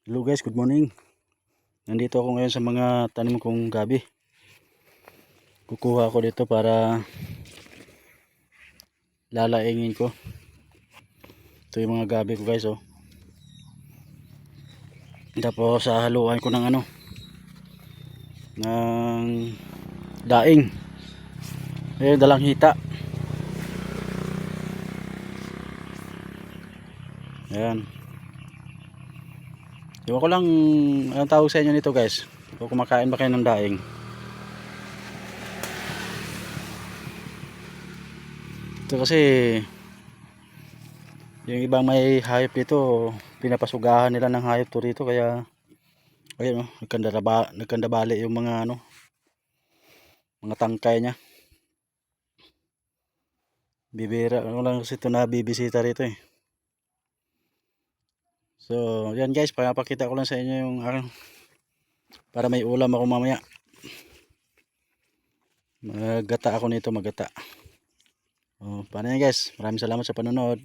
Hello guys, good morning. Nandito ako ngayon sa mga tanim kong gabi. Kukuha ako dito para lalaingin ko. Ito yung mga gabi ko guys, oh. Tapos haluan ko ng ng daing. Ayun, dalang hita. Ayan. Ewan ko lang anong tawag sa inyo nito guys. O kumakain ba kayo ng daing? Ito kasi yung ibang may hayop dito, pinapasugahan nila ng hayop to rito, kaya ayun, oh, nagkandabali yung mga tangkay niya. Bibira lang kasi ito na bibisita rito eh. So yan guys, papakita ko lang sa inyo yung para may ulam ako mamaya. Magata ako nito, magata. Paano yan guys, maraming salamat sa panonood.